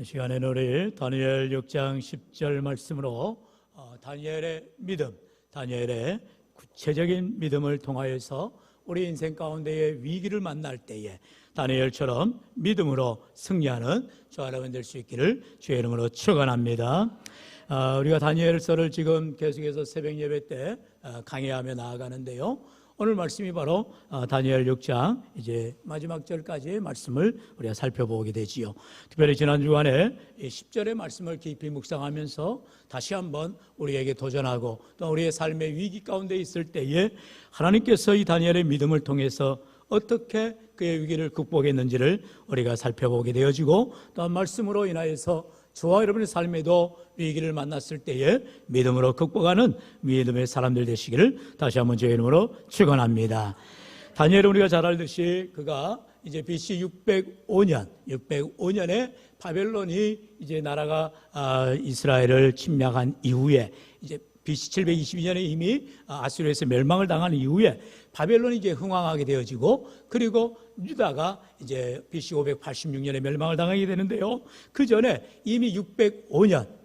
이 시간에는 우리 다니엘 6장 10절 말씀으로 다니엘의 믿음, 다니엘의 구체적인 믿음을 통하여서 우리 인생 가운데의 위기를 만날 때에 다니엘처럼 믿음으로 승리하는 저와 여러분 될 수 있기를 주의 이름으로 축원합니다. 우리가 다니엘서를 지금 계속해서 새벽 예배 때 강의하며 나아가는데요. 오늘 말씀이 바로 다니엘 6장 이제 마지막 절까지의 말씀을 우리가 살펴보게 되지요. 특별히 지난 주간에 10절의 말씀을 깊이 묵상하면서 다시 한번 우리에게 도전하고 또 우리의 삶의 위기 가운데 있을 때에 하나님께서 이 다니엘의 믿음을 통해서 어떻게 그의 위기를 극복했는지를 우리가 살펴보게 되어지고 또 말씀으로 인하여서 저와 여러분의 삶에도 위기를 만났을 때에 믿음으로 극복하는 믿음의 사람들 되시기를 다시 한번 주의 이름으로 축원합니다. 다니엘은 우리가 잘 알듯이 그가 이제 BC 605년에 바벨론이 이제 나라가 이스라엘을 침략한 이후에 이제 BC 722년에 이미 아수르에서 멸망을 당한 이후에 바벨론이 이제 흥왕하게 되어지고 그리고 유다가 이제 BC 586년에 멸망을 당하게 되는데요. 그 전에 이미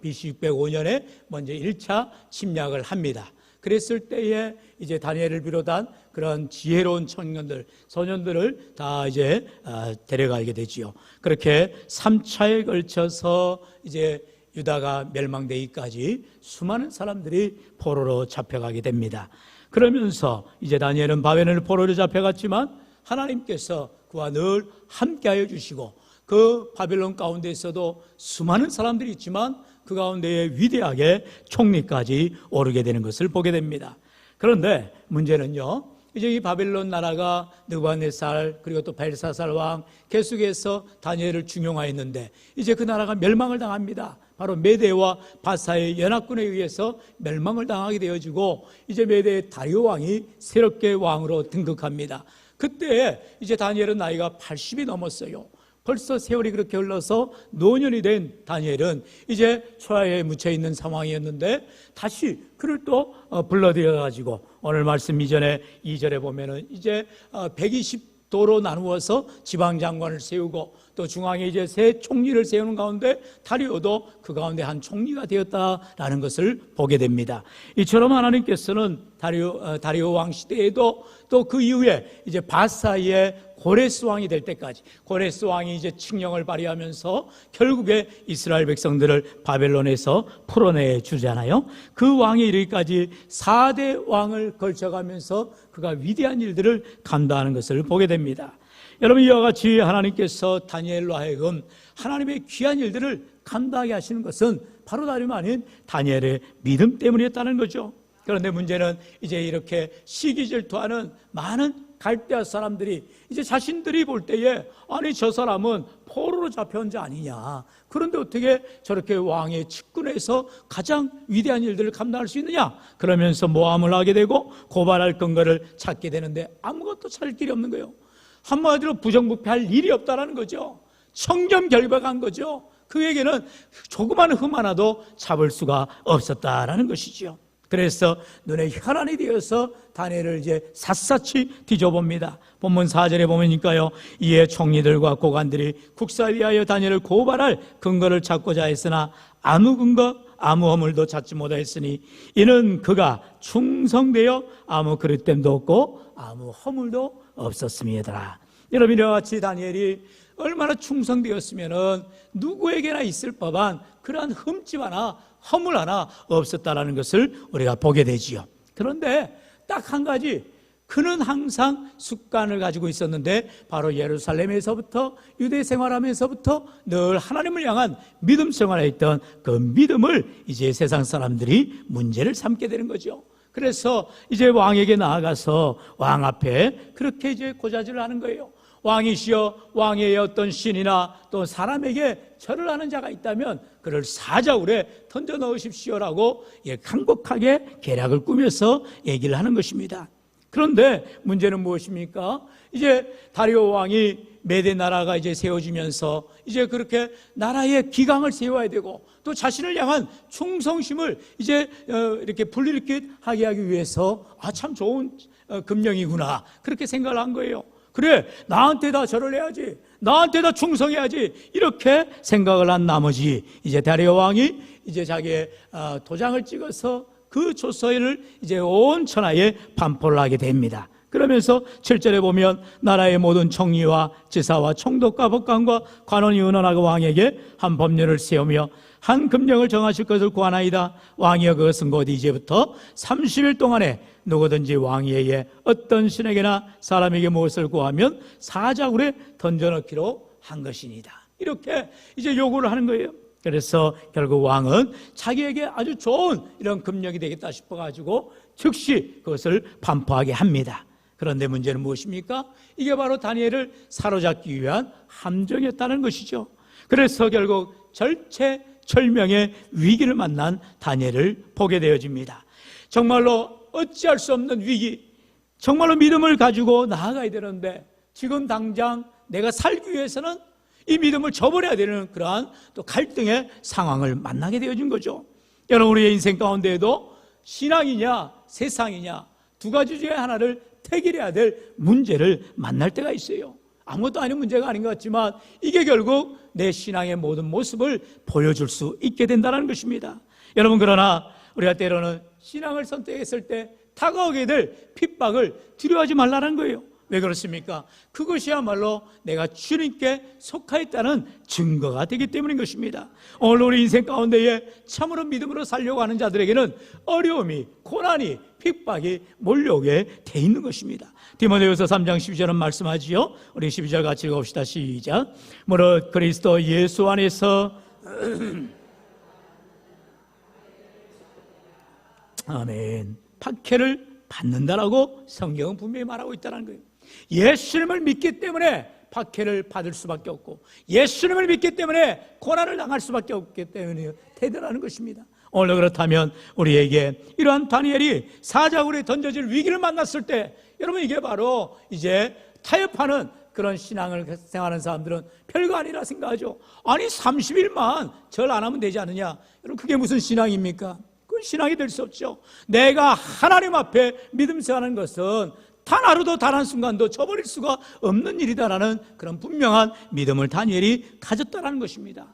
BC 605년에 먼저 1차 침략을 합니다. 그랬을 때에 이제 다니엘을 비롯한 그런 지혜로운 청년들, 소년들을 다 이제 데려가게 되지요. 그렇게 3차에 걸쳐서 이제 유다가 멸망되기까지 수많은 사람들이 포로로 잡혀가게 됩니다. 그러면서 이제 다니엘은 바벨론을 포로로 잡혀갔지만 하나님께서 그와 늘 함께하여 주시고 그 바벨론 가운데에서도 수많은 사람들이 있지만 그 가운데에 위대하게 총리까지 오르게 되는 것을 보게 됩니다. 그런데 문제는요, 이제 이 바벨론 나라가 느부갓네살 그리고 또 벨사살 왕 계속해서 다니엘을 중용하였는데 이제 그 나라가 멸망을 당합니다. 바로 메대와 바사의 연합군에 의해서 멸망을 당하게 되어지고 이제 메대의 다리오 왕이 새롭게 왕으로 등극합니다. 그때 이제 다니엘은 나이가 80이 넘었어요. 벌써 세월이 그렇게 흘러서 노년이 된 다니엘은 이제 초하에 묻혀 있는 상황이었는데 다시 그를 또 불러들여 가지고 오늘 말씀 이전에 2절에 보면은 이제 120도로 나누어서 지방장관을 세우고 또 중앙에 이제 세 총리를 세우는 가운데 다리오도 그 가운데 한 총리가 되었다라는 것을 보게 됩니다. 이처럼 하나님께서는 다리오 왕 시대에도 또 그 이후에 이제 바사의 고레스 왕이 될 때까지 고레스 왕이 이제 칙령을 발휘하면서 결국에 이스라엘 백성들을 바벨론에서 풀어내 주잖아요. 그 왕에 이르기까지 4대 왕을 걸쳐가면서 그가 위대한 일들을 감당하는 것을 보게 됩니다. 여러분, 이와 같이 하나님께서 다니엘로 하여금 하나님의 귀한 일들을 감당하게 하시는 것은 바로 다름 아닌 다니엘의 믿음 때문이었다는 거죠. 그런데 문제는 이제 이렇게 시기질투하는 많은 갈대아 사람들이 이제 자신들이 볼 때에 아니 저 사람은 포로로 잡혀온 자 아니냐, 그런데 어떻게 저렇게 왕의 측근에서 가장 위대한 일들을 감당할 수 있느냐, 그러면서 모함을 하게 되고 고발할 근거를 찾게 되는데 아무것도 찾을 길이 없는 거예요. 한마디로 부정부패할 일이 없다는 거죠. 청렴결백한 거죠. 그에게는 조그만 흠 하나도 잡을 수가 없었다라는 것이죠. 그래서 눈에 혈안이 되어서 다니엘을 이제 샅샅이 뒤져봅니다. 본문 4절에 보면니까요, 이에 총리들과 고관들이 국사에 위하여 다니엘을 고발할 근거를 찾고자 했으나 아무 근거 아무 허물도 찾지 못하였으니 이는 그가 충성되어 아무 그릇됨도 없고 아무 허물도 없었음이더라. 여러분, 이와 같이 다니엘이 얼마나 충성되었으면은 누구에게나 있을 법한 그러한 흠집 하나 허물 하나 없었다라는 것을 우리가 보게 되지요. 그런데 딱 한 가지, 그는 항상 습관을 가지고 있었는데 바로 예루살렘에서부터 유대 생활하면서부터 늘 하나님을 향한 믿음 생활에 있던 그 믿음을 이제 세상 사람들이 문제를 삼게 되는 거죠. 그래서 이제 왕에게 나아가서 왕 앞에 그렇게 이제 고자질을 하는 거예요. 왕이시여, 왕의 어떤 신이나 또 사람에게 절을 하는 자가 있다면 그를 사자굴에 던져 넣으십시오라고 강곡하게 계략을 꾸며서 얘기를 하는 것입니다. 그런데 문제는 무엇입니까? 이제 다리오 왕이 메대 나라가 이제 세워지면서 이제 그렇게 나라의 기강을 세워야 되고 또 자신을 향한 충성심을 이제 이렇게 불일으키게 하기 위해서 참 좋은 금령이구나 그렇게 생각을 한 거예요. 그래, 나한테 다 절을 해야지, 나한테 다 충성해야지, 이렇게 생각을 한 나머지 이제 다리오 왕이 이제 자기의 도장을 찍어서 그 조서를 이제 온 천하에 반포를 하게 됩니다. 그러면서 7절에 보면 나라의 모든 총리와 지사와 총독과 법관과 관원이 의논하고 왕에게 한 법률을 세우며 한 금령을 정하실 것을 구하나이다. 왕이여 그것은 곧 이제부터 30일 동안에 누구든지 왕위에 어떤 신에게나 사람에게 무엇을 구하면 사자굴에 던져넣기로 한 것이니다. 이렇게 이제 요구를 하는 거예요. 그래서 결국 왕은 자기에게 아주 좋은 이런 금령이 되겠다 싶어가지고 즉시 그것을 반포하게 합니다. 그런데 문제는 무엇입니까? 이게 바로 다니엘을 사로잡기 위한 함정이었다는 것이죠. 그래서 결국 절체절명의 위기를 만난 다니엘을 보게 되어집니다. 정말로 어찌할 수 없는 위기, 정말로 믿음을 가지고 나아가야 되는데 지금 당장 내가 살기 위해서는 이 믿음을 저버려야 되는 그러한 또 갈등의 상황을 만나게 되어진 거죠. 여러분, 우리의 인생 가운데에도 신앙이냐 세상이냐 두 가지 중에 하나를 택일해야 될 문제를 만날 때가 있어요. 아무것도 아닌 문제가 아닌 것 같지만 이게 결국 내 신앙의 모든 모습을 보여줄 수 있게 된다는 것입니다. 여러분, 그러나 우리가 때로는 신앙을 선택했을 때 다가오게 될 핍박을 두려워하지 말라는 거예요. 왜 그렇습니까? 그것이야말로 내가 주님께 속하였다는 증거가 되기 때문인 것입니다. 오늘 우리 인생 가운데에 참으로 믿음으로 살려고 하는 자들에게는 어려움이, 고난이, 핍박이 몰려오게 돼 있는 것입니다. 디모데후서 3장 12절은 말씀하지요. 우리 12절 같이 읽어봅시다. 시작. 무릇 그리스도 예수 안에서 아멘. 박해를 받는다라고 성경은 분명히 말하고 있다는 거예요. 예수님을 믿기 때문에 박해를 받을 수밖에 없고 예수님을 믿기 때문에 고난을 당할 수밖에 없기 때문에 되더라는 것입니다. 오늘 그렇다면 우리에게 이러한 다니엘이 사자굴에 던져질 위기를 만났을 때 여러분, 이게 바로 이제 타협하는 그런 신앙을 생활하는 사람들은 별거 아니라 생각하죠. 아니 30일만 절 안 하면 되지 않느냐. 여러분, 그게 무슨 신앙입니까? 그건 신앙이 될 수 없죠. 내가 하나님 앞에 믿음 생활하는 것은 단 하루도 단 한순간도 저버릴 수가 없는 일이다라는 그런 분명한 믿음을 다니엘이 가졌다는 것입니다.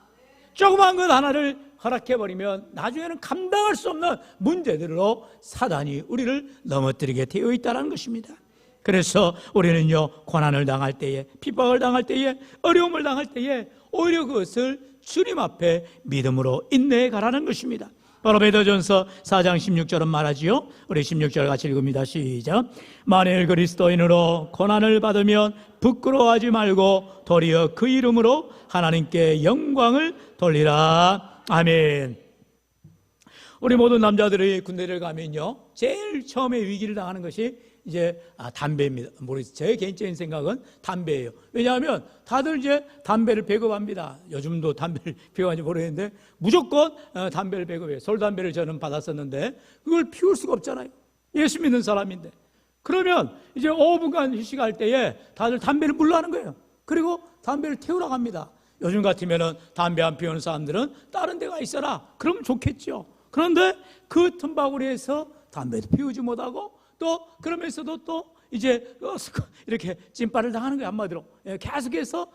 조그마한 것 하나를 허락해버리면 나중에는 감당할 수 없는 문제들로 사단이 우리를 넘어뜨리게 되어 있다는 것입니다. 그래서 우리는요, 고난을 당할 때에, 핍박을 당할 때에, 어려움을 당할 때에 오히려 그것을 주님 앞에 믿음으로 인내해 가라는 것입니다. 바로 베드로전서 4장 16절은 말하지요. 우리 16절 같이 읽습니다. 시작. 만일 그리스도인으로 고난을 받으면 부끄러워하지 말고 도리어 그 이름으로 하나님께 영광을 돌리라. 아멘. 우리 모든 남자들이 군대를 가면요, 제일 처음에 위기를 당하는 것이 이제 담배입니다. 제 개인적인 생각은 담배예요. 왜냐하면 다들 이제 담배를 배급합니다. 요즘도 담배를 배급하는지 모르겠는데 무조건 담배를 배급해요. 솔담배를 저는 받았었는데 그걸 피울 수가 없잖아요. 예수 믿는 사람인데. 그러면 이제 5분간 휴식할 때에 다들 담배를 물러하는 거예요. 그리고 담배를 태우러 갑니다. 요즘 같으면은 담배 안 피우는 사람들은 다른 데 가 있어라. 그러면 좋겠죠. 그런데 그 틈바구니에서 담배도 피우지 못하고 또 그러면서도 또 이제 이렇게 찐빠를 당하는 거예요. 한마디로 계속해서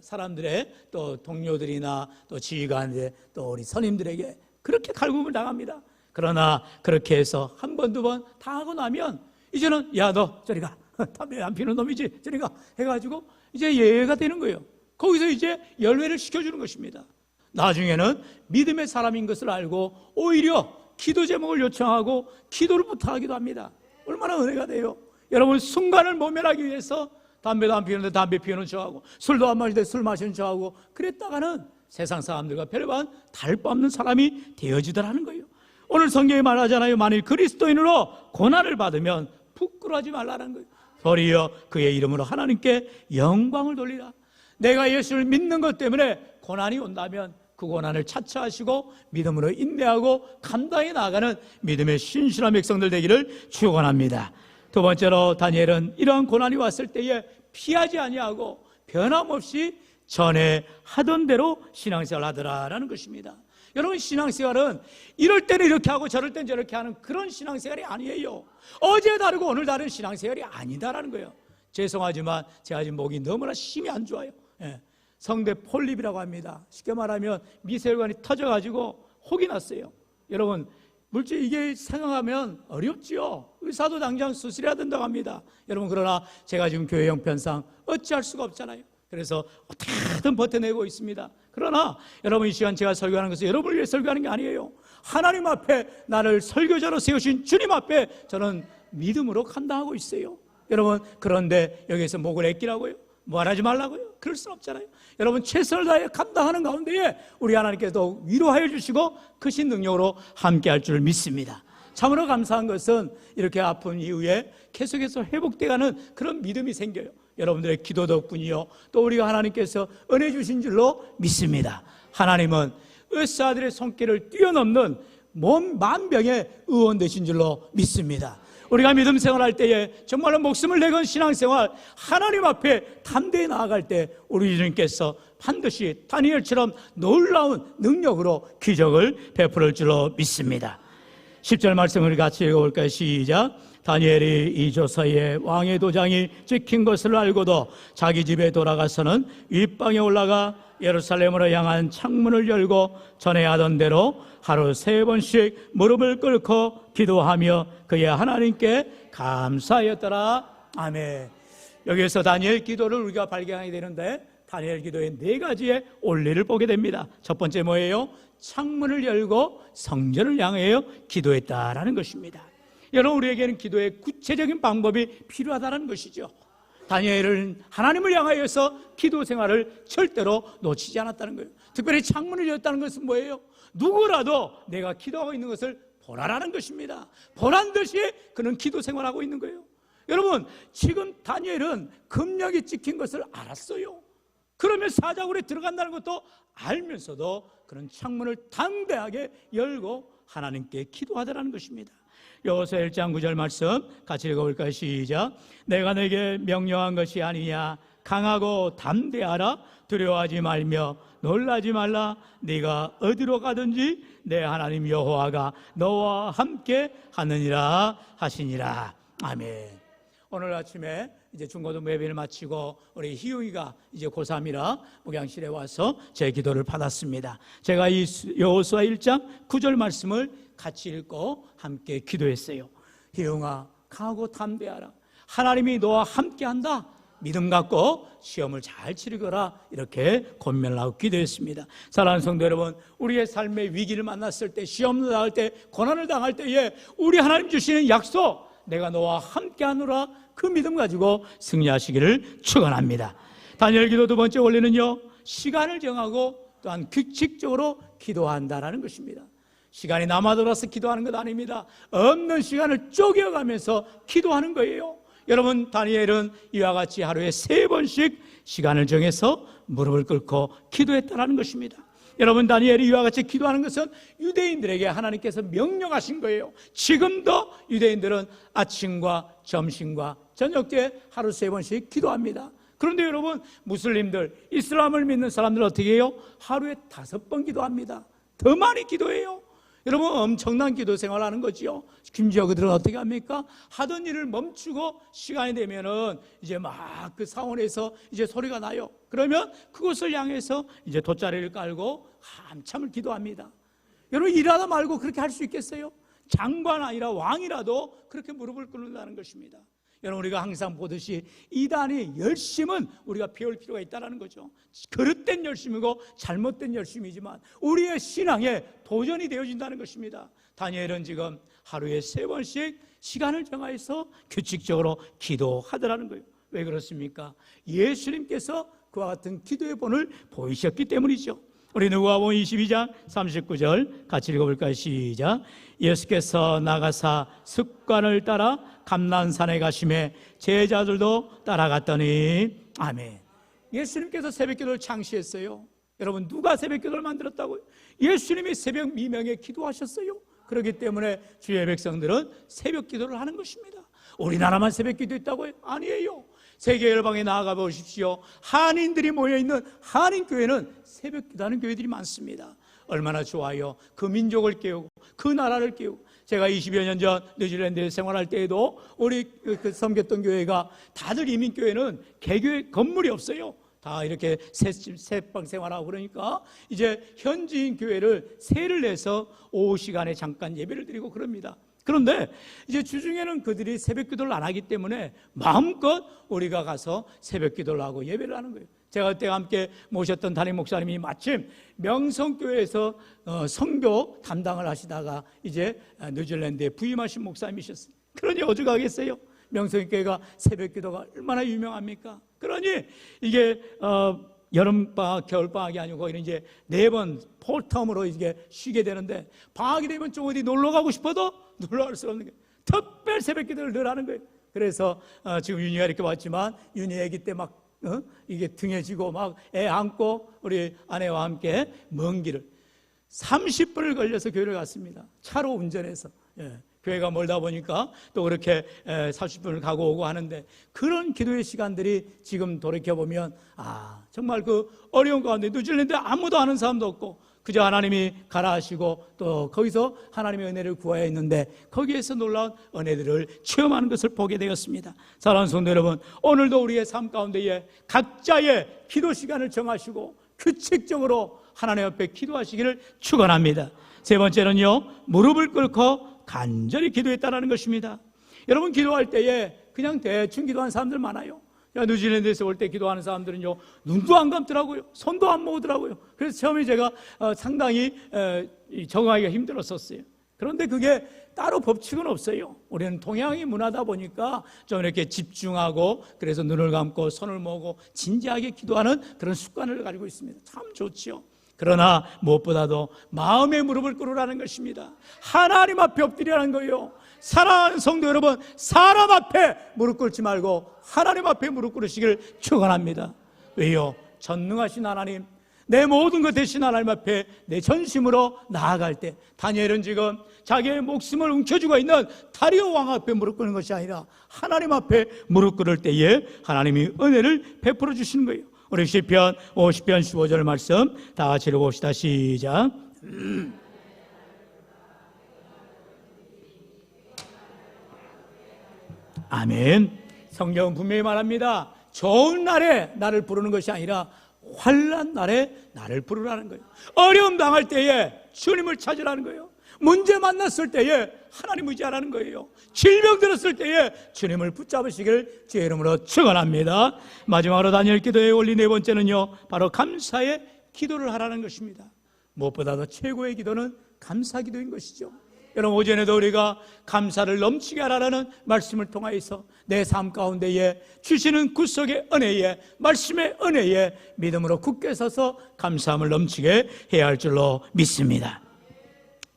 사람들의 또 동료들이나 또 지휘관, 또 우리 선임들에게 그렇게 갈굼을 당합니다. 그러나 그렇게 해서 한 번, 두 번 당하고 나면 이제는 야, 너 저리 가, 담배 안 피우는 놈이지, 저리 가 해가지고 이제 예외가 되는 거예요. 거기서 이제 열외를 시켜주는 것입니다. 나중에는 믿음의 사람인 것을 알고 오히려 기도 제목을 요청하고 기도를 부탁하기도 합니다. 얼마나 은혜가 돼요. 여러분, 순간을 모면하기 위해서 담배도 안 피우는데 담배 피우는 척하고 술도 안 마시는데 술 마시는 척하고 그랬다가는 세상 사람들과 별반 다를 바 없는 사람이 되어지더라는 거예요. 오늘 성경이 말하잖아요. 만일 그리스도인으로 고난을 받으면 부끄러워하지 말라는 거예요. 도리어 그의 이름으로 하나님께 영광을 돌리라. 내가 예수를 믿는 것 때문에 고난이 온다면 그 고난을 차차하시고 믿음으로 인내하고 감당해 나아가는 믿음의 신실한 백성들 되기를 축원합니다. 두 번째로 다니엘은 이러한 고난이 왔을 때에 피하지 아니하고 변함없이 전에 하던 대로 신앙생활을 하더라라는 것입니다. 여러분, 신앙생활은 이럴 때는 이렇게 하고 저럴 때는 저렇게 하는 그런 신앙생활이 아니에요. 어제 다르고 오늘 다른 신앙생활이 아니다라는 거예요. 죄송하지만 제가 지금 목이 너무나 심히 안 좋아요. 예. 성대 폴립이라고 합니다. 쉽게 말하면 미세혈관이 터져가지고 혹이 났어요. 여러분, 물질 이게 생각하면 어렵지요. 의사도 당장 수술해야 된다고 합니다. 여러분, 그러나 제가 지금 교회 형편상 어찌할 수가 없잖아요. 그래서 어떻게든 버텨내고 있습니다. 그러나 여러분, 이 시간 제가 설교하는 것은 여러분을 위해 설교하는 게 아니에요. 하나님 앞에 나를 설교자로 세우신 주님 앞에 저는 믿음으로 감당하고 있어요. 여러분, 그런데 여기서 목을 아끼라고요? 말하지 말라고요? 그럴 수는 없잖아요. 여러분, 최선을 다해 감당하는 가운데에 우리 하나님께서 위로하여 주시고 크신 능력으로 함께할 줄 믿습니다. 참으로 감사한 것은 이렇게 아픈 이후에 계속해서 회복돼가는 그런 믿음이 생겨요. 여러분들의 기도 덕분이요, 또 우리가 하나님께서 은혜 주신 줄로 믿습니다. 하나님은 의사들의 손길을 뛰어넘는 몸 만병의 의원 되신 줄로 믿습니다. 우리가 믿음 생활할 때에 정말로 목숨을 내건 신앙생활, 하나님 앞에 담대히 나아갈 때 우리 주님께서 반드시 다니엘처럼 놀라운 능력으로 기적을 베풀을 줄로 믿습니다. 10절 말씀을 같이 읽어볼까요? 시작. 다니엘이 이 조서에 왕의 도장이 찍힌 것을 알고도 자기 집에 돌아가서는 윗방에 올라가 예루살렘으로 향한 창문을 열고 전에 하던 대로 하루 3번씩 무릎을 꿇고 기도하며 그의 하나님께 감사하였더라. 아멘. 여기에서 다니엘 기도를 우리가 발견하게 되는데, 다니엘 기도의 4가지의 원리를 보게 됩니다. 첫 번째 뭐예요? 창문을 열고 성전을 향하여 기도했다라는 것입니다. 여러분, 우리에게는 기도의 구체적인 방법이 필요하다는 것이죠. 다니엘은 하나님을 향하여서 기도 생활을 절대로 놓치지 않았다는 거예요. 특별히 창문을 열었다는 것은 뭐예요? 누구라도 내가 기도하고 있는 것을 보라라는 것입니다. 보란 듯이 그는 기도 생활하고 있는 거예요. 여러분, 지금 다니엘은 금령이 찍힌 것을 알았어요. 그러면 사자굴에 들어간다는 것도 알면서도 그는 창문을 담대하게 열고 하나님께 기도하더라는 것입니다. 여호수아 1장 9절 말씀 같이 읽어볼까요? 시작. 내가 내게 명령한 것이 아니냐. 강하고 담대하라. 두려워하지 말며 놀라지 말라. 네가 어디로 가든지 내 하나님 여호와가 너와 함께 하느니라 하시니라. 아멘. 오늘 아침에 이제 중고등부 예배를 마치고 우리 희웅이가 이제 고3이라 목양실에 와서 제 기도를 받았습니다. 제가 이 여호수아 1장 9절 말씀을 같이 읽고 함께 기도했어요. 희웅아, 강하고 담대하라. 하나님이 너와 함께한다. 믿음 갖고 시험을 잘 치르거라. 이렇게 권면을 하고 기도했습니다. 사랑하는 성도 여러분, 우리의 삶의 위기를 만났을 때, 시험을 당할 때, 고난을 당할 때에 우리 하나님 주시는 약속, 내가 너와 함께하노라, 그 믿음 가지고 승리하시기를 축원합니다. 다니엘 기도 2번째 원리는요, 시간을 정하고 또한 규칙적으로 기도한다라는 것입니다. 시간이 남아돌아서 기도하는 것 아닙니다. 없는 시간을 쪼개가면서 기도하는 거예요. 여러분, 다니엘은 이와 같이 하루에 3번씩 시간을 정해서 무릎을 꿇고 기도했다는 것입니다. 여러분, 다니엘이 이와 같이 기도하는 것은 유대인들에게 하나님께서 명령하신 거예요. 지금도 유대인들은 아침과 점심과 저녁 때 하루 3번씩 기도합니다. 그런데 여러분, 무슬림들, 이슬람을 믿는 사람들 어떻게 해요? 하루에 5번 기도합니다. 더 많이 기도해요. 여러분, 엄청난 기도 생활하는 거지요. 심지어 그들은 어떻게 합니까? 하던 일을 멈추고 시간이 되면은 이제 막 그 사원에서 이제 소리가 나요. 그러면 그곳을 향해서 이제 돗자리를 깔고 한참을 기도합니다. 여러분, 일하다 말고 그렇게 할 수 있겠어요? 장관 아니라 왕이라도 그렇게 무릎을 꿇는다는 것입니다. 여러분, 우리가 항상 보듯이 이단의 열심은 우리가 배울 필요가 있다는 거죠. 그릇된 열심이고 잘못된 열심이지만 우리의 신앙에 도전이 되어진다는 것입니다. 다니엘은 지금 하루에 3번씩 시간을 정하여서 규칙적으로 기도하더라는 거예요. 왜 그렇습니까? 예수님께서 그와 같은 기도의 본을 보이셨기 때문이죠. 우리 누가복음 22장 39절 같이 읽어볼까요? 시작. 예수께서 나가사 습관을 따라 감난산에 가심에 제자들도 따라갔더니. 아멘. 예수님께서 새벽기도를 창시했어요. 여러분, 누가 새벽기도를 만들었다고요? 예수님이 새벽 미명에 기도하셨어요. 그렇기 때문에 주의 백성들은 새벽기도를 하는 것입니다. 우리나라만 새벽기도 있다고요? 아니에요. 세계 열방에 나아가 보십시오. 한인들이 모여있는 한인교회는 새벽기도하는 교회들이 많습니다. 얼마나 좋아요. 그 민족을 깨우고 그 나라를 깨우고 제가 20여 년 전 뉴질랜드에 생활할 때에도 우리 그 섬겼던 교회가 다들 이민교회는 개교회 건물이 없어요. 다 이렇게 새방 생활하고 그러니까 이제 현지인 교회를 세를 내서 오후 시간에 잠깐 예배를 드리고 그럽니다. 그런데 이제 주중에는 그들이 새벽 기도를 안 하기 때문에 마음껏 우리가 가서 새벽 기도를 하고 예배를 하는 거예요. 제가 그때 함께 모셨던 담임 목사님이 마침 명성교회에서 선교 담당을 하시다가 이제 뉴질랜드에 부임하신 목사님이셨어요. 그러니 어죽하겠어요? 명성교회가 새벽 기도가 얼마나 유명합니까? 그러니 이게 여름방학, 겨울방학이 아니고 거기는 이제 4번 폴텀으로 이게 쉬게 되는데 방학이 되면 좀 어디 놀러 가고 싶어도 놀러 갈 수 없는 거예요. 특별 새벽 기도를 늘 하는 거예요. 그래서 지금 윤희가 이렇게 왔지만 윤희 아기 때 막 이게 등에 지고 막 애 안고 우리 아내와 함께 먼 길을 30분을 걸려서 교회를 갔습니다. 차로 운전해서. 교회가 멀다 보니까 또 그렇게 30분을 가고 오고 하는데 그런 기도의 시간들이 지금 돌이켜보면 정말 그 어려운 가운데 뉴질랜드에 아무도 아는 사람도 없고 그저 하나님이 가라 하시고 또 거기서 하나님의 은혜를 구해야 했는데 거기에서 놀라운 은혜들을 체험하는 것을 보게 되었습니다. 사랑하는 성도 여러분, 오늘도 우리의 삶 가운데에 각자의 기도 시간을 정하시고 규칙적으로 하나님 앞에 기도하시기를 축원합니다. 세 번째는요, 무릎을 꿇고 간절히 기도했다는 것입니다. 여러분, 기도할 때에 그냥 대충 기도하는 사람들 많아요. 뉴질랜드에서 올 때 기도하는 사람들은요, 눈도 안 감더라고요. 손도 안 모으더라고요. 그래서 처음에 제가 상당히 적응하기가 힘들었었어요. 그런데 그게 따로 법칙은 없어요. 우리는 동양의 문화다 보니까 좀 이렇게 집중하고 그래서 눈을 감고 손을 모으고 진지하게 기도하는 그런 습관을 가지고 있습니다. 참 좋지요. 그러나 무엇보다도 마음의 무릎을 꿇으라는 것입니다. 하나님 앞에 엎드리라는 거예요. 사랑하는 성도 여러분, 사람 앞에 무릎 꿇지 말고 하나님 앞에 무릎 꿇으시길 축원합니다. 왜요? 전능하신 하나님, 내 모든 것 대신 하나님 앞에 내 전심으로 나아갈 때, 다니엘은 지금 자기의 목숨을 움켜쥐고 있는 다리오 왕 앞에 무릎 꿇는 것이 아니라 하나님 앞에 무릎 꿇을 때에 하나님이 은혜를 베풀어 주시는 거예요. 우리 시편 50편 15절 말씀 다 같이 읽어봅시다. 시작. 아멘. 성경은 분명히 말합니다. 좋은 날에 나를 부르는 것이 아니라 환난 날에 나를 부르라는 거예요. 어려움 당할 때에 주님을 찾으라는 거예요. 문제 만났을 때에 하나님 의지하라는 거예요. 질병 들었을 때에 주님을 붙잡으시길 주의 이름으로 축원합니다. 마지막으로 다니엘 기도의 원리 네 번째는요, 바로 감사의 기도를 하라는 것입니다. 무엇보다도 최고의 기도는 감사 기도인 것이죠. 여러분, 오전에도 우리가 감사를 넘치게 하라는 말씀을 통하여서 내 삶 가운데에 주시는 구속의 은혜에, 말씀의 은혜에 믿음으로 굳게 서서 감사함을 넘치게 해야 할 줄로 믿습니다.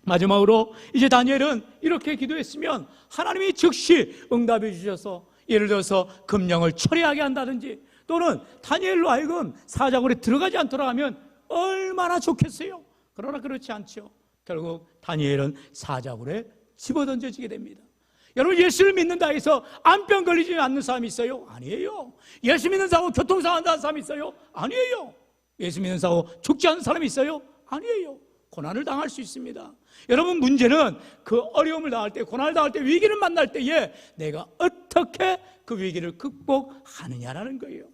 마지막으로 이제 다니엘은 이렇게 기도했으면 하나님이 즉시 응답해 주셔서 예를 들어서 금령을 철회하게 한다든지 또는 다니엘로 하여금 사자굴에 들어가지 않도록 하면 얼마나 좋겠어요. 그러나 그렇지 않죠. 결국 다니엘은 사자굴에 집어던져지게 됩니다. 여러분, 예수를 믿는다 해서 암병 걸리지 않는 사람이 있어요? 아니에요. 예수 믿는 사람하고 교통사고한다는 사람이 있어요? 아니에요. 예수 믿는 사람하고 죽지 않는 사람이 있어요? 아니에요. 고난을 당할 수 있습니다. 여러분, 문제는 그 어려움을 당할 때, 고난을 당할 때, 위기를 만날 때에 내가 어떻게 그 위기를 극복하느냐라는 거예요.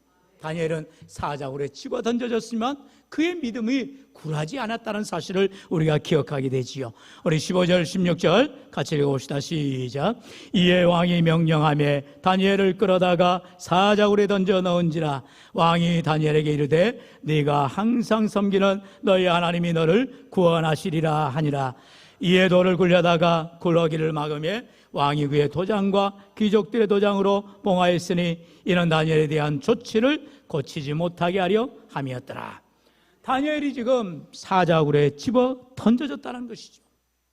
다니엘은 사자굴에 집어 던져졌지만 그의 믿음이 굴하지 않았다는 사실을 우리가 기억하게 되지요. 우리 15절 16절 같이 읽어봅시다. 시작. 이에 왕이 명령하며 다니엘을 끌어다가 사자굴에 던져 넣은지라. 왕이 다니엘에게 이르되 네가 항상 섬기는 너희 하나님이 너를 구원하시리라 하니라. 이에 돌을 굴려다가 굴러기를 막으며 왕이 그의 도장과 귀족들의 도장으로 봉하였으니 이는 다니엘에 대한 조치를 고치지 못하게 하려 함이었더라. 다니엘이 지금 사자굴에 집어 던져졌다는 것이죠.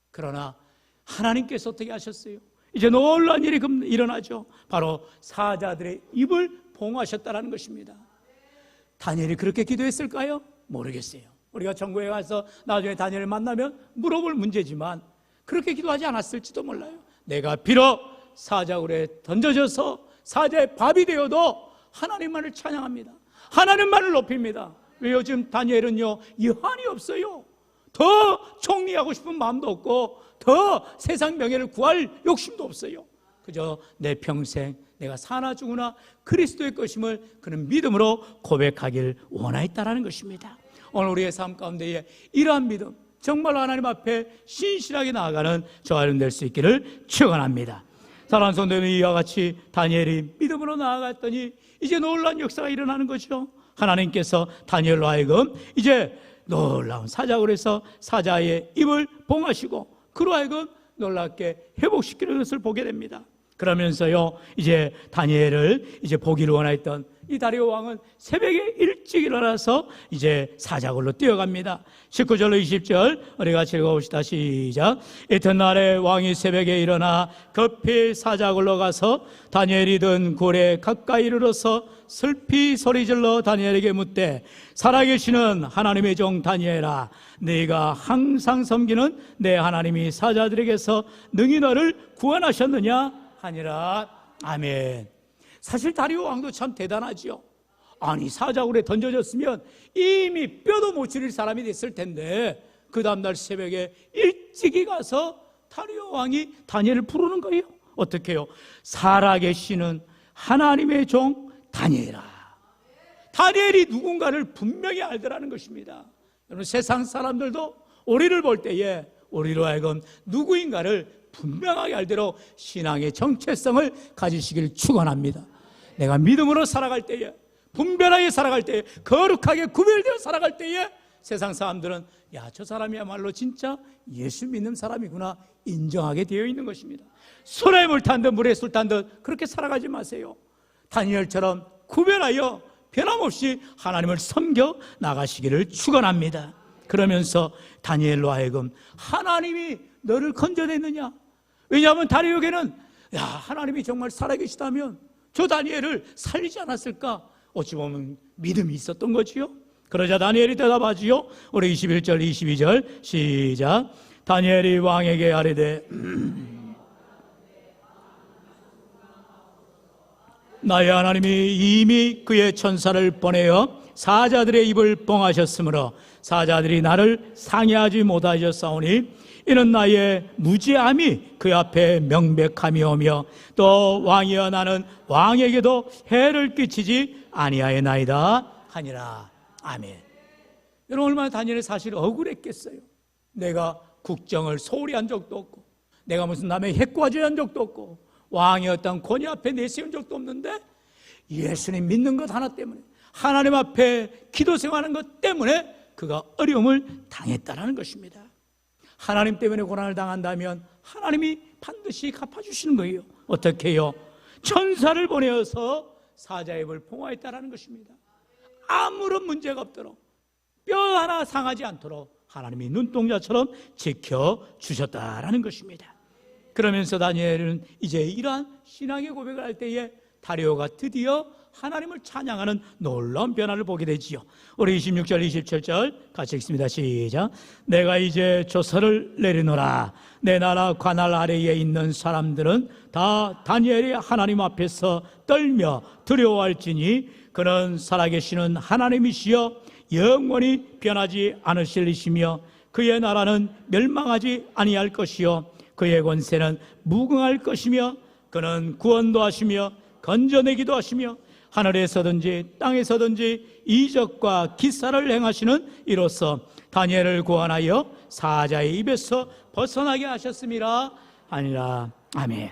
그러나 하나님께서 어떻게 하셨어요? 이제 놀라운 일이 일어나죠. 바로 사자들의 입을 봉하셨다는 것입니다. 다니엘이 그렇게 기도했을까요? 모르겠어요. 우리가 천국에 가서 나중에 다니엘을 만나면 물어볼 문제지만 그렇게 기도하지 않았을지도 몰라요. 내가 비록 사자굴에 던져져서 사자의 밥이 되어도 하나님만을 찬양합니다. 하나님만을 높입니다. 왜 요즘 다니엘은요, 여한이 없어요. 더 총리하고 싶은 마음도 없고 더 세상 명예를 구할 욕심도 없어요. 그저 내 평생 내가 사나 죽으나 그리스도의 것임을 그는 믿음으로 고백하길 원하였다라는 것입니다. 오늘 우리의 삶 가운데에 이러한 믿음, 정말 하나님 앞에 신실하게 나아가는 저와 여러분 될 수 있기를 축원합니다. 사랑하는 성도님, 이와 같이 다니엘이 믿음으로 나아갔더니 이제 놀라운 역사가 일어나는 것이죠. 하나님께서 다니엘로 하여금 이제 놀라운 사자굴 에서 사자의 입을 봉하시고 그로 하여금 놀랍게 회복시키는 것을 보게 됩니다. 그러면서요, 이제 다니엘을 이제 보기를 원했던 이 다리오 왕은 새벽에 일찍 일어나서 이제 사자굴로 뛰어갑니다. 19절로 20절 우리 같이 읽어봅시다. 시작. 이튿날에 왕이 새벽에 일어나 급히 사자굴로 가서 다니엘이 든 굴에 가까이 이르러서 슬피 소리질러 다니엘에게 묻되, 살아계시는 하나님의 종 다니엘아, 네가 항상 섬기는 내 하나님이 사자들에게서 능히 너를 구원하셨느냐 하니라. 아멘. 사실 다리오 왕도 참 대단하지요. 아니, 사자굴에 던져졌으면 이미 뼈도 못 추릴 사람이 됐을 텐데 그 다음날 새벽에 일찍이 가서 다리오 왕이 다니엘을 부르는 거예요. 어떻게 해요? 살아계시는 하나님의 종 다니엘아. 다니엘이 누군가를 분명히 알더라는 것입니다. 여러분, 세상 사람들도 우리를 볼 때에 우리로 하여금 누구인가를 분명하게 알대로 신앙의 정체성을 가지시길 축원합니다. 내가 믿음으로 살아갈 때에, 분별하게 살아갈 때에, 거룩하게 구별되어 살아갈 때에 세상 사람들은 야, 저 사람이야말로 진짜 예수 믿는 사람이구나 인정하게 되어 있는 것입니다. 소라에 물 탄 듯 물에 술 탄 듯 그렇게 살아가지 마세요. 다니엘처럼 구별하여 변함없이 하나님을 섬겨 나가시기를 축원합니다. 그러면서 다니엘로 하여금 하나님이 너를 건져냈느냐? 왜냐하면 다리오에게는 야, 하나님이 정말 살아계시다면 저 다니엘을 살리지 않았을까? 어찌 보면 믿음이 있었던 거지요. 그러자 다니엘이 대답하지요. 우리 21절 22절 시작. 다니엘이 왕에게 아뢰되 나의 하나님이 이미 그의 천사를 보내어 사자들의 입을 뻥하셨으므로 사자들이 나를 상해하지 못하셨사오니 이는 나의 무지함이 그 앞에 명백함이 오며 또 왕이여 나는 왕에게도 해를 끼치지 아니하였나이다 하니라. 아멘. 여러분, 얼마나 다니엘이 사실 억울했겠어요. 내가 국정을 소홀히 한 적도 없고 내가 무슨 남의 해코지한 적도 없고 왕의 어떤 권위 앞에 내세운 적도 없는데 예수님 믿는 것 하나 때문에, 하나님 앞에 기도 생활하는 것 때문에 그가 어려움을 당했다는 것입니다. 하나님 때문에 고난을 당한다면 하나님이 반드시 갚아주시는 거예요. 어떻게 해요? 천사를 보내어서 사자의 입을 봉하였다는 것입니다. 아무런 문제가 없도록, 뼈 하나 상하지 않도록 하나님이 눈동자처럼 지켜주셨다는 것입니다. 그러면서 다니엘은 이제 이러한 신앙의 고백을 할 때에 다리오가 드디어 하나님을 찬양하는 놀라운 변화를 보게 되지요. 우리 26절 27절 같이 읽습니다. 시작. 내가 이제 조서를 내리노라. 내 나라 관할 아래에 있는 사람들은 다 다니엘이 하나님 앞에서 떨며 두려워할지니 그는 살아계시는 하나님이시여 영원히 변하지 않으실이시며 그의 나라는 멸망하지 아니할 것이요 그의 권세는 무궁할 것이며 그는 구원도 하시며 건져내기도 하시며 하늘에서든지 땅에서든지 이적과 기사를 행하시는 이로써 다니엘을 구원하여 사자의 입에서 벗어나게 하셨음이라 아니라. 아멘.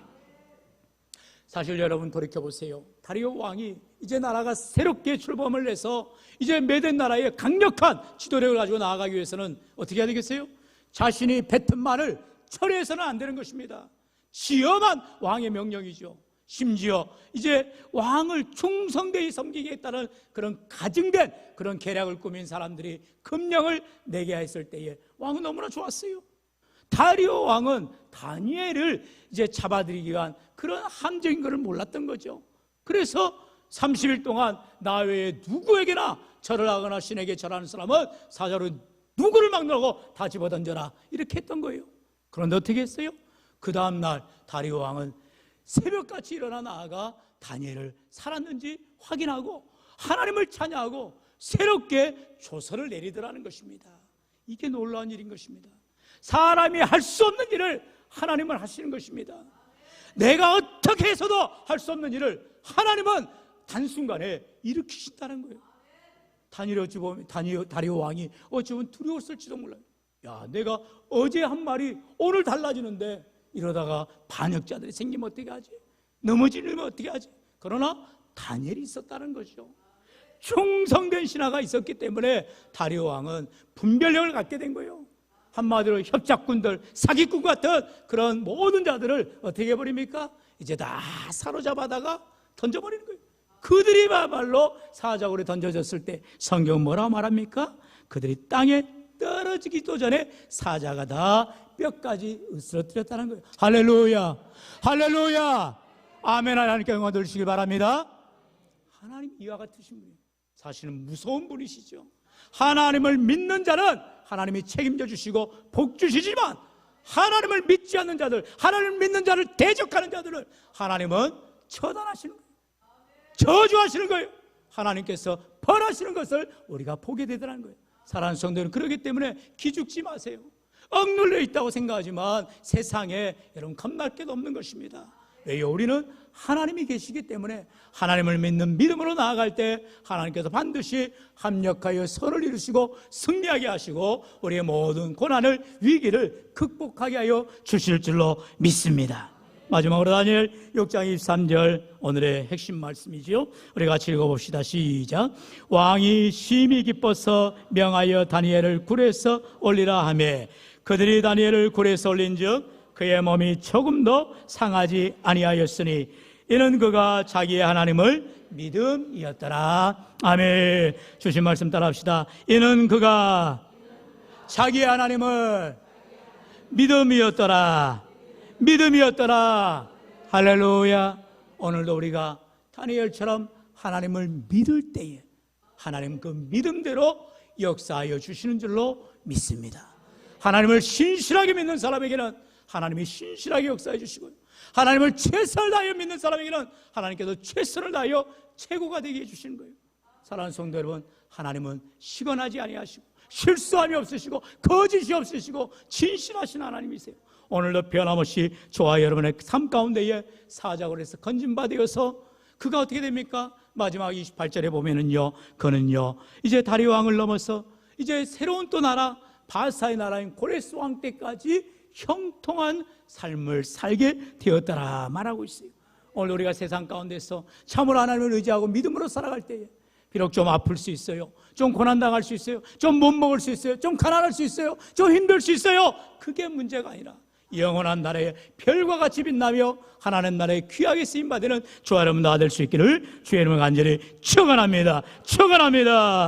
사실 여러분 돌이켜보세요. 다리오 왕이 이제 나라가 새롭게 출범을 해서 이제 메덴 나라의 강력한 지도력을 가지고 나아가기 위해서는 어떻게 해야 되겠어요? 자신이 뱉은 말을 철회해서는 안 되는 것입니다. 시험한 왕의 명령이죠. 심지어 이제 왕을 충성되이 섬기겠다는 그런 가증된 그런 계략을 꾸민 사람들이 금령을 내게 했을 때에 왕은 너무나 좋았어요. 다리오 왕은 다니엘을 이제 잡아들이기 위한 그런 함정인 것을 몰랐던 거죠. 그래서 30일 동안 나 외에 누구에게나 절을 하거나 신에게 절하는 사람은 사자로 누구를 막론하고 다 집어던져라 이렇게 했던 거예요. 그런데 어떻게 했어요? 그 다음날 다리오 왕은 새벽같이 일어나 나아가 다니엘을 살았는지 확인하고 하나님을 찬양하고 새롭게 조서를 내리더라는 것입니다. 이게 놀라운 일인 것입니다. 사람이 할 수 없는 일을 하나님은 하시는 것입니다. 내가 어떻게 해서도 할 수 없는 일을 하나님은 단순간에 일으키신다는 거예요. 다리오 왕이 어쩌면 두려웠을지도 몰라요. 야, 내가 어제 한 말이 오늘 달라지는데 이러다가 반역자들이 생기면 어떻게 하지? 넘어지면 어떻게 하지? 그러나 다니엘이 있었다는 것이죠. 충성된 신하가 있었기 때문에 다리오 왕은 분별력을 갖게 된 거예요. 한마디로 협작꾼들, 사기꾼 같은 그런 모든 자들을 어떻게 해버립니까? 이제 다 사로잡아다가 던져버리는 거예요. 그들이야말로 사자굴에 던져졌을 때 성경은 뭐라고 말합니까? 그들이 땅에 떨어지기도 전에 사자가 다 뼈까지 으스러뜨렸다는 거예요. 할렐루야, 할렐루야, 아멘. 하나님께 영광 돌리시길 바랍니다. 하나님 이와 같으신 분이에요. 사실은 무서운 분이시죠. 하나님을 믿는 자는 하나님이 책임져 주시고 복 주시지만, 하나님을 믿지 않는 자들, 하나님을 믿는 자를 대적하는 자들을 하나님은 처단하시는 거예요. 저주하시는 거예요. 하나님께서 벌하시는 것을 우리가 보게 되더라는 거예요. 사랑하는 성도는 그렇기 때문에 기죽지 마세요. 억눌려 있다고 생각하지만 세상에 여러분 겁날 게 없는 것입니다. 왜요? 우리는 하나님이 계시기 때문에 하나님을 믿는 믿음으로 나아갈 때 하나님께서 반드시 합력하여 선을 이루시고 승리하게 하시고 우리의 모든 고난을, 위기를 극복하게 하여 주실 줄로 믿습니다. 마지막으로 다니엘 6장 23절 오늘의 핵심 말씀이지요. 우리 같이 읽어봅시다. 시작. 왕이 심히 기뻐서 명하여 다니엘을 굴에서 올리라 하매 그들이 다니엘을 굴에서 올린즉 그의 몸이 조금도 상하지 아니하였으니 이는 그가 자기의 하나님을 믿음이었더라. 아멘. 주신 말씀 따라합시다. 이는 그가 자기의 하나님을 믿음이었더라. 믿음이었더라. 할렐루야. 오늘도 우리가 다니엘처럼 하나님을 믿을 때에 하나님 그 믿음대로 역사하여 주시는 줄로 믿습니다. 하나님을 신실하게 믿는 사람에게는 하나님이 신실하게 역사해 주시고요, 하나님을 최선을 다하여 믿는 사람에게는 하나님께서 최선을 다하여 최고가 되게 해주시는 거예요. 사랑하는 성도 여러분, 하나님은 시건하지 아니하시고 실수함이 없으시고 거짓이 없으시고 진실하신 하나님이세요. 오늘도 변함없이 저와 여러분의 삶 가운데에 사자굴에서 건진받아서 그가 어떻게 됩니까? 마지막 28절에 보면은요, 그는요 이제 다리오 왕을 넘어서 이제 새로운 또 나라, 바사의 나라인 고레스 왕 때까지 형통한 삶을 살게 되었더라 말하고 있어요. 오늘 우리가 세상 가운데서 참으로 하나님을 의지하고 믿음으로 살아갈 때에 비록 좀 아플 수 있어요, 좀 고난당할 수 있어요, 좀 못 먹을 수 있어요, 좀 가난할 수 있어요, 좀 힘들 수 있어요. 그게 문제가 아니라 영원한 나라에 별과 같이 빛나며 하나님 나라에 귀하게 쓰임받는 저와 여러분 다 될 수 있기를 주의 이름으로 간절히 축원합니다. 축원합니다.